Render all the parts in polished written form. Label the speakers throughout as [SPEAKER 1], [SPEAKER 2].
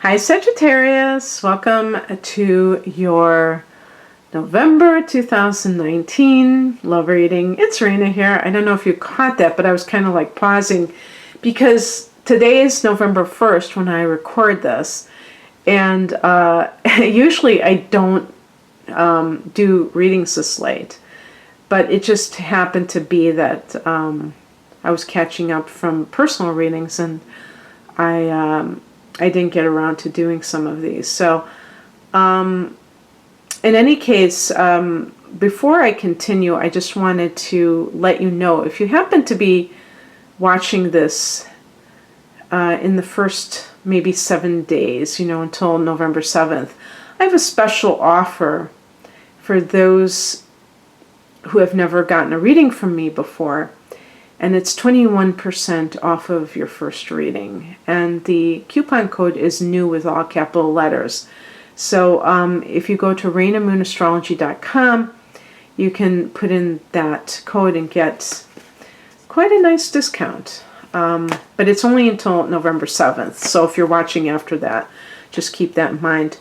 [SPEAKER 1] Hi Sagittarius, welcome to your November 2019 love reading. It's Rena here. I don't know if you caught that, but I was kind of like pausing because today is November 1st when I record this. And usually I don't do readings this late, but it just happened to be that I was catching up from personal readings and I didn't get around to doing some of these. So in any case, before I continue, I just wanted to let you know, if you happen to be watching this in the first maybe 7 days, until November 7th, I have a special offer for those who have never gotten a reading from me before. And it's 21% off of your first reading. And the coupon code is new with all capital letters. So if you go to rainamoonastrology.com, you can put in that code and get quite a nice discount. But it's only until November 7th. So if you're watching after that, just keep that in mind.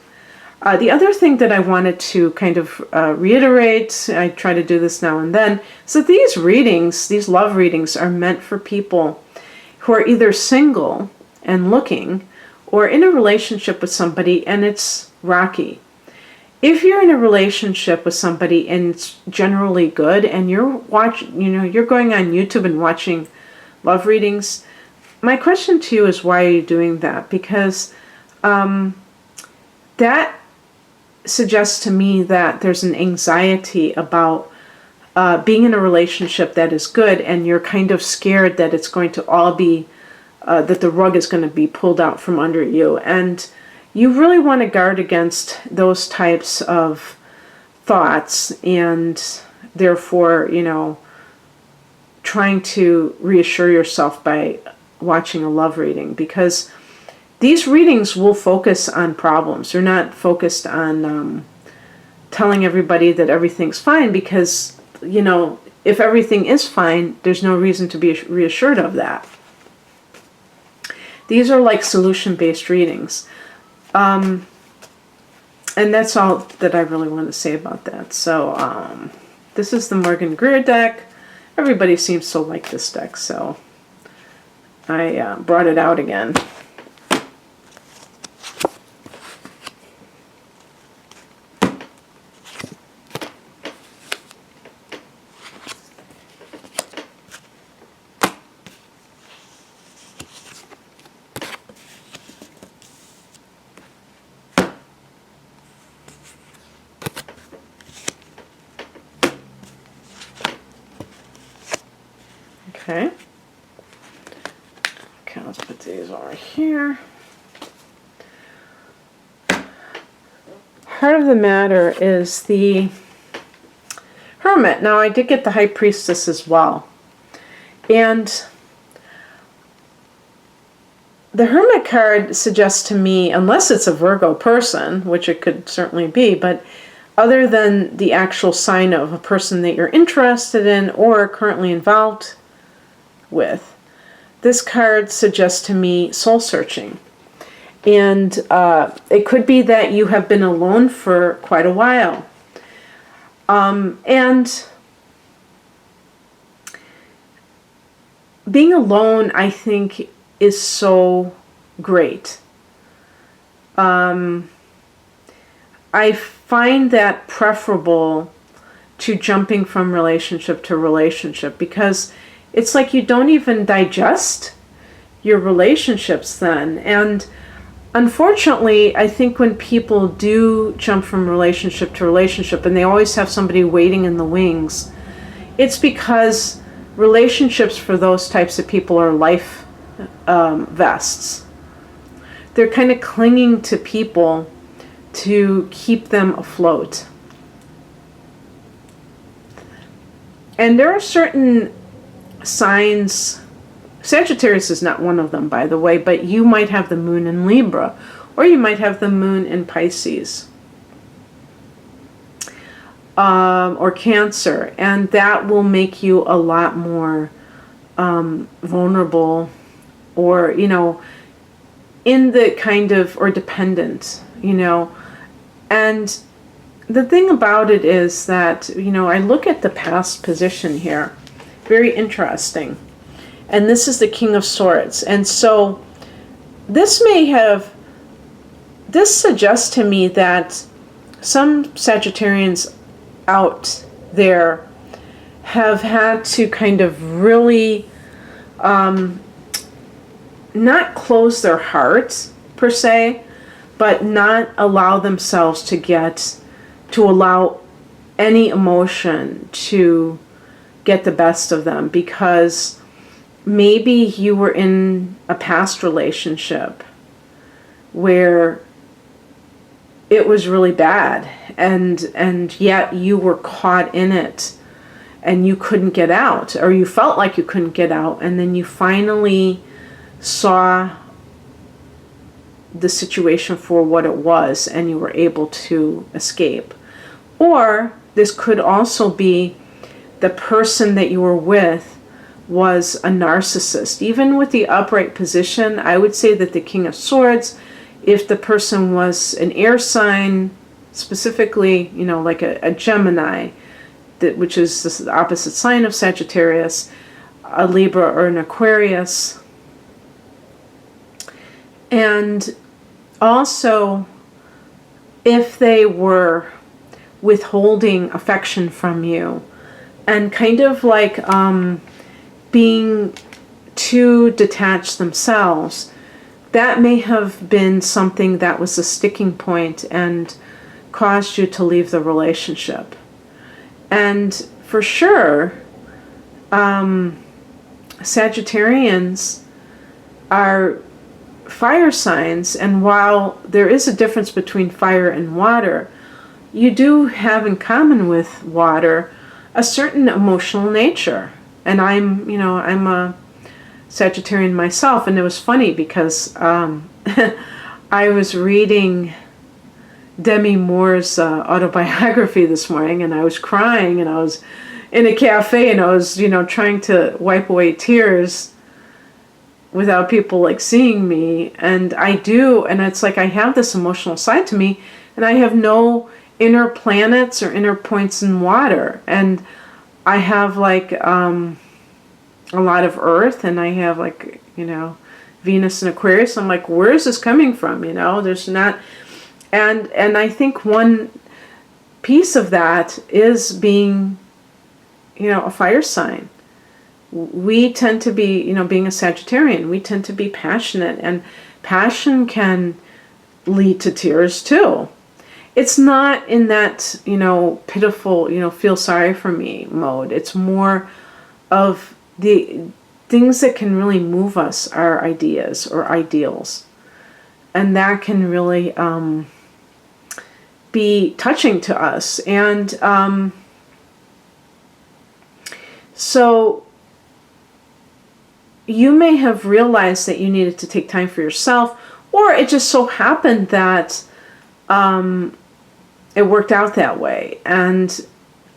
[SPEAKER 1] The other thing that I wanted to kind of reiterate, I try to do this now and then, is that these readings, these love readings, are meant for people who are either single and looking or in a relationship with somebody and it's rocky. If you're in a relationship with somebody and it's generally good and you're you're going on YouTube and watching love readings, my question to you is, why are you doing that? Because that suggests to me that there's an anxiety about being in a relationship that is good, and you're kind of scared that it's going to all be, that the rug is going to be pulled out from under you. And you really want to guard against those types of thoughts, and therefore, trying to reassure yourself by watching a love reading, because these readings will focus on problems. They're not focused on telling everybody that everything's fine, because, if everything is fine, there's no reason to be reassured of that. These are like solution-based readings. And that's all that I really want to say about that. So this is the Morgan Greer deck. Everybody seems to like this deck, so I brought it out again. Okay, let's put these over here. Heart of the matter is the Hermit. Now, I did get the High Priestess as well. And the Hermit card suggests to me, unless it's a Virgo person, which it could certainly be, but other than the actual sign of a person that you're interested in or currently involved with, this card suggests to me soul searching. And it could be that you have been alone for quite a while. And being alone, I think, is so great. I find that preferable to jumping from relationship to relationship, because it's like you don't even digest your relationships then. And unfortunately, I think when people do jump from relationship to relationship and they always have somebody waiting in the wings, it's because relationships for those types of people are life vests. They're kind of clinging to people to keep them afloat. And there are certain signs, Sagittarius is not one of them, by the way, but you might have the moon in Libra, or you might have the moon in Pisces, or Cancer, and that will make you a lot more vulnerable, or in the kind of, or dependent, you know. And the thing about it is that, you know, I look at the past position here, very interesting. And this is the King of Swords. And so this suggests to me that some Sagittarians out there have had to kind of really not close their hearts per se, but not allow themselves to allow any emotion to get the best of them, because maybe you were in a past relationship where it was really bad, and yet you were caught in it and you couldn't get out, or you felt like you couldn't get out, and then you finally saw the situation for what it was and you were able to escape. Or this could also be the person that you were with was a narcissist. Even with the upright position, I would say that the King of Swords, if the person was an air sign, specifically, you know, like a Gemini, which is the opposite sign of Sagittarius, a Libra or an Aquarius. And also, if they were withholding affection from you and kind of like being too detached themselves, that may have been something that was a sticking point and caused you to leave the relationship. And for sure, Sagittarians are fire signs, and while there is a difference between fire and water, you do have in common with water a certain emotional nature. And I'm a Sagittarian myself, and it was funny because I was reading Demi Moore's autobiography this morning, and I was crying, and I was in a cafe, and I was, trying to wipe away tears without people like seeing me. And I do, and it's like I have this emotional side to me, and I have no inner planets or inner points in water, and I have like a lot of Earth, and I have like Venus and Aquarius. I'm like, where is this coming from? There's not, and I think one piece of that is being a fire sign. We tend to be, being a Sagittarian, we tend to be passionate, and passion can lead to tears too. It's not in that, pitiful, feel sorry for me mode. It's more of the things that can really move us are ideas or ideals. And that can really be touching to us. And so you may have realized that you needed to take time for yourself, or it just so happened that it worked out that way. And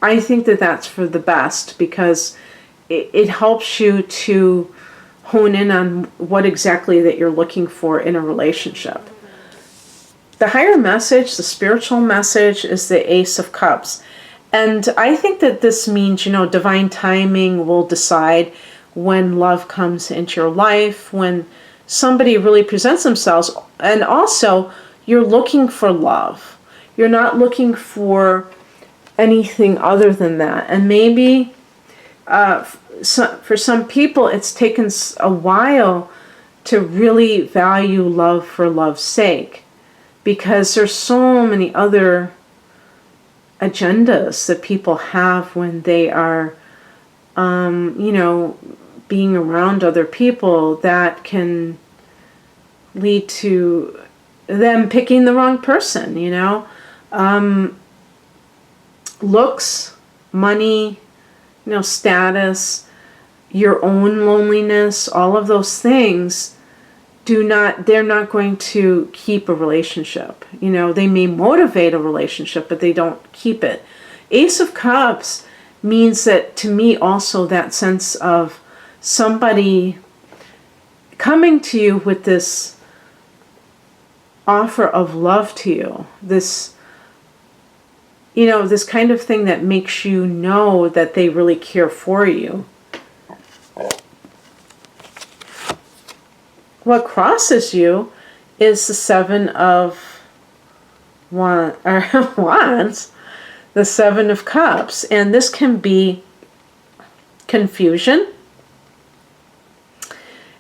[SPEAKER 1] I think that that's for the best, because it helps you to hone in on what exactly that you're looking for in a relationship. The higher message, the spiritual message, is the Ace of Cups. And I think that this means, divine timing will decide when love comes into your life, when somebody really presents themselves. And also, you're looking for love. You're not looking for anything other than that. And maybe for some people, it's taken a while to really value love for love's sake, because there's so many other agendas that people have when they are, being around other people, that can lead to them picking the wrong person, looks, money, status, your own loneliness, all of those things they're not going to keep a relationship. They may motivate a relationship, but they don't keep it. Ace of Cups means that, to me, also that sense of somebody coming to you with this offer of love to you. This, this kind of thing that makes you know that they really care for you. What crosses you is the Seven of Wands, the Seven of Cups. And this can be confusion,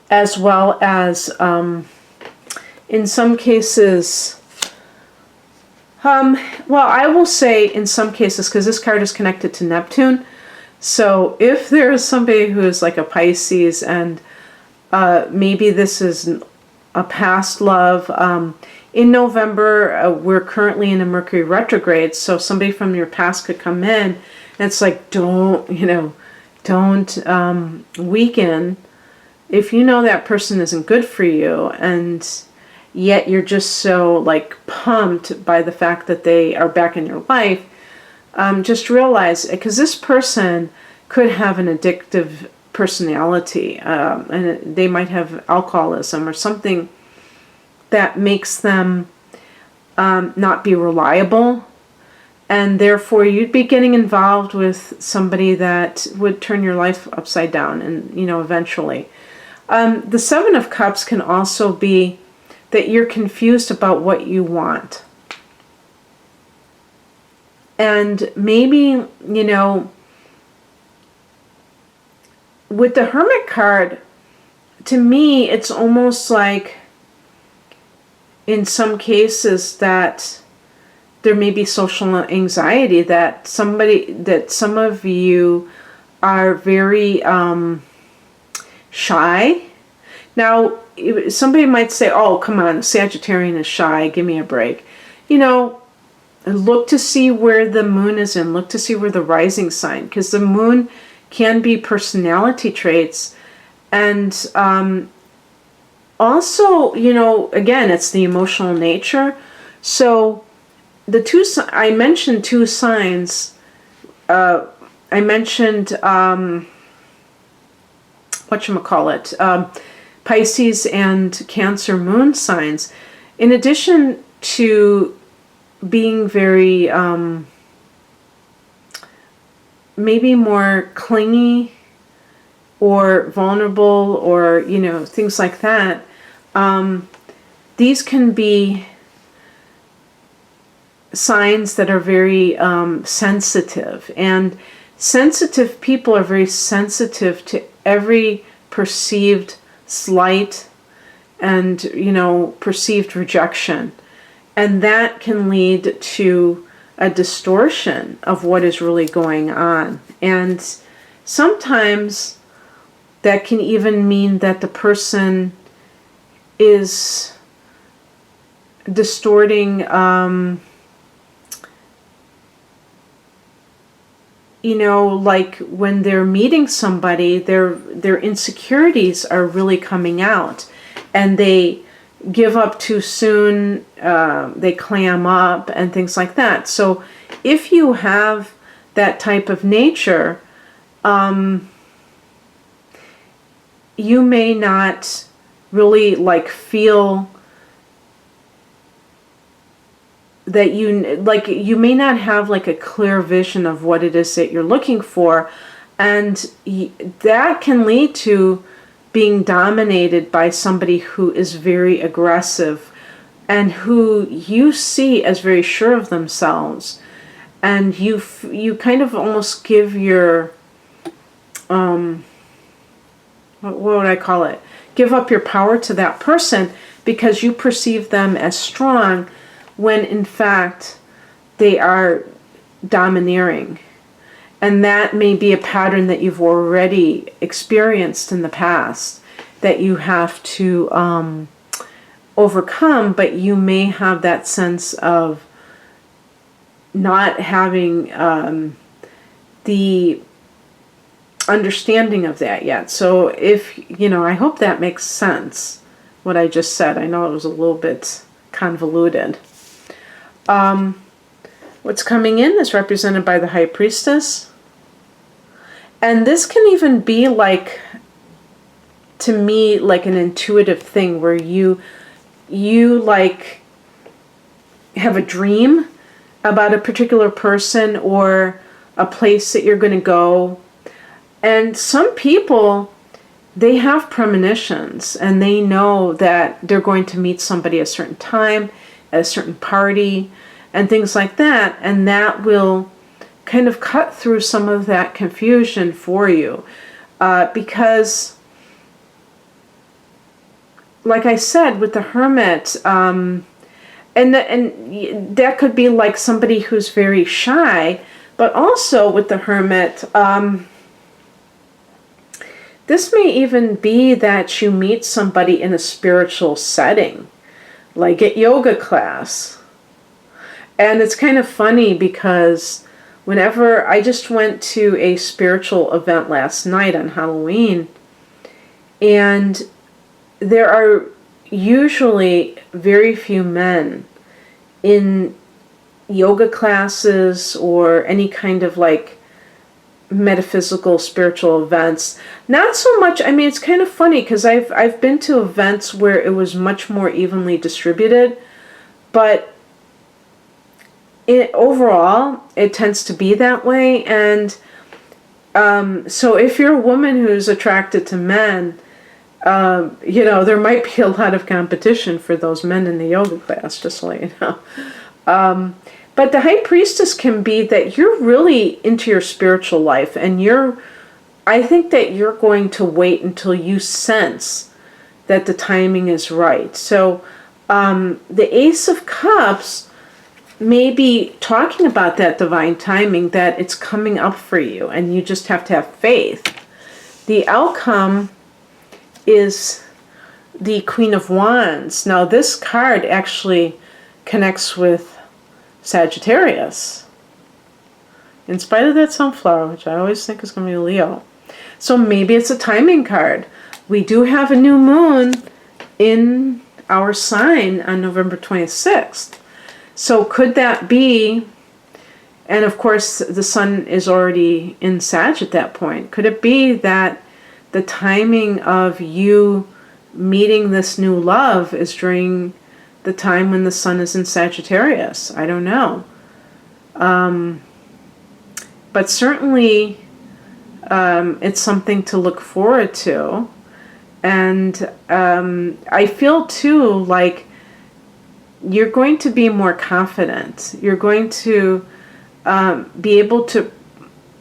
[SPEAKER 1] as well as, in some cases, well, I will say in some cases, because this card is connected to Neptune. So if there is somebody who is like a Pisces, and maybe this is a past love. In November, we're currently in a Mercury retrograde, so somebody from your past could come in, and it's like, don't weaken. If you know that person isn't good for you, and yet you're just so like pumped by the fact that they are back in your life, just realize, because this person could have an addictive personality, and they might have alcoholism or something that makes them not be reliable, and therefore you'd be getting involved with somebody that would turn your life upside down, and eventually. The Seven of Cups can also be that you're confused about what you want, and maybe with the Hermit card, to me, it's almost like in some cases that there may be social anxiety, that some of you are very shy. Now, somebody might say, oh, come on, Sagittarian is shy, give me a break. Look to see where the moon is in, look to see where the rising sign, because the moon can be personality traits, and also, again, it's the emotional nature. So I mentioned two signs. I mentioned Pisces and Cancer moon signs, in addition to being very maybe more clingy or vulnerable, or things like that. These can be signs that are very sensitive, and sensitive people are very sensitive to every perceived slight and perceived rejection, and that can lead to a distortion of what is really going on. And sometimes that can even mean that the person is distorting, like when they're meeting somebody, their insecurities are really coming out, and they give up too soon, they clam up and things like that. So if you have that type of nature, you may not really feel that you may not have a clear vision of what it is that you're looking for, and that can lead to being dominated by somebody who is very aggressive and who you see as very sure of themselves, and you kind of almost give your what would I call it? Give up your power to that person because you perceive them as strong, when in fact they are domineering. And that may be a pattern that you've already experienced in the past that you have to overcome, but you may have that sense of not having the understanding of that yet. So if, I hope that makes sense, what I just said. I know it was a little bit convoluted. What's coming in is represented by the High Priestess. And this can even be to me, an intuitive thing where you have a dream about a particular person or a place that you're going to go. And some people, they have premonitions and they know that they're going to meet somebody at a certain time, at a certain party, and things like that. And that will kind of cut through some of that confusion for you. Because, like I said, with the Hermit, and that could be like somebody who's very shy, but also with the Hermit, this may even be that you meet somebody in a spiritual setting, like at yoga class. And it's kind of funny because whenever I just went to a spiritual event last night on Halloween, and there are usually very few men in yoga classes or any kind of like metaphysical spiritual events. Not so much, I mean, it's kind of funny because I've been to events where it was much more evenly distributed, but overall it tends to be that way. And so if you're a woman who's attracted to men, there might be a lot of competition for those men in the yoga class, just so you know. But the High Priestess can be that you're really into your spiritual life, and I think that you're going to wait until you sense that the timing is right. So the Ace of Cups may be talking about that divine timing, that it's coming up for you, and you just have to have faith. The outcome is the Queen of Wands. Now this card actually connects with Sagittarius, in spite of that sunflower, which I always think is going to be Leo. So maybe it's a timing card. We do have a new moon in our sign on November 26th. So could that be, and of course the sun is already in Sag at that point, could it be that the timing of you meeting this new love is during the time when the sun is in Sagittarius? I don't know. But certainly it's something to look forward to. And I feel too like you're going to be more confident. You're going to be able to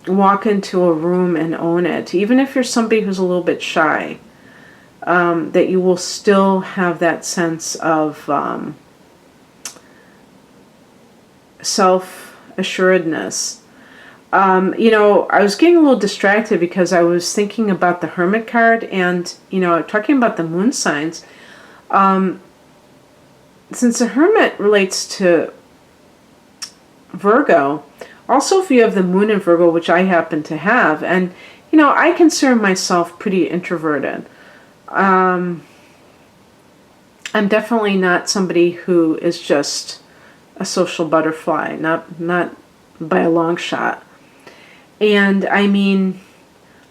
[SPEAKER 1] walk into a room and own it. Even if you're somebody who's a little bit shy, that you will still have that sense of self-assuredness. I was getting a little distracted because I was thinking about the Hermit card and, talking about the moon signs. Since the Hermit relates to Virgo, also if you have the moon in Virgo, which I happen to have, and, I consider myself pretty introverted. I'm definitely not somebody who is just a social butterfly, not by a long shot. And I mean,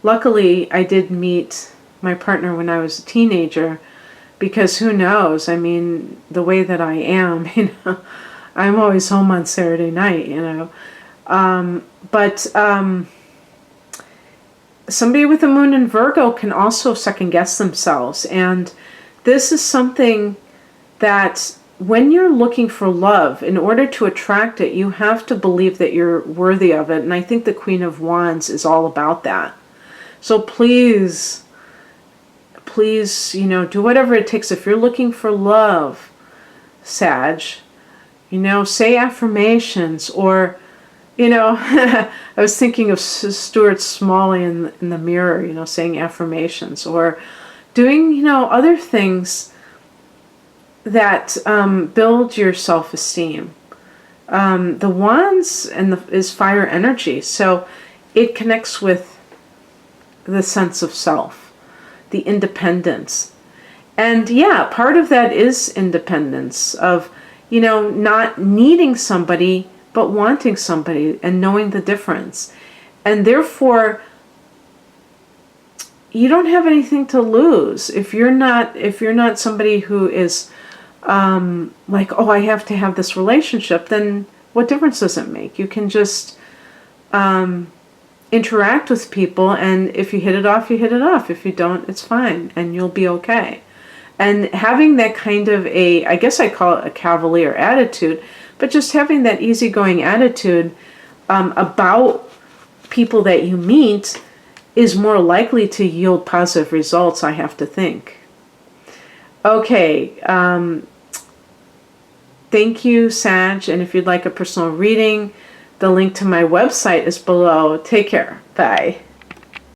[SPEAKER 1] luckily I did meet my partner when I was a teenager, because who knows, I mean, the way that I am, I'm always home on Saturday night, but somebody with a moon in Virgo can also second guess themselves. And this is something that when you're looking for love, in order to attract it, you have to believe that you're worthy of it. And I think the Queen of Wands is all about that. So please, do whatever it takes. If you're looking for love, Sag, say affirmations, or, I was thinking of Stuart Smalley in the mirror, saying affirmations, or doing, other things that build your self-esteem. The Wands is fire energy, so it connects with the sense of self, the independence. And yeah, part of that is independence, of, not needing somebody, but wanting somebody and knowing the difference. And therefore, you don't have anything to lose if you're not somebody who is like, oh, I have to have this relationship, then what difference does it make? You can just interact with people, and if you hit it off, you hit it off. If you don't, it's fine, and you'll be okay. And having that kind of I guess I call it a cavalier attitude, but just having that easygoing attitude about people that you meet is more likely to yield positive results, I have to think. Okay, thank you, Sag, and if you'd like a personal reading, the link to my website is below. Take care. Bye.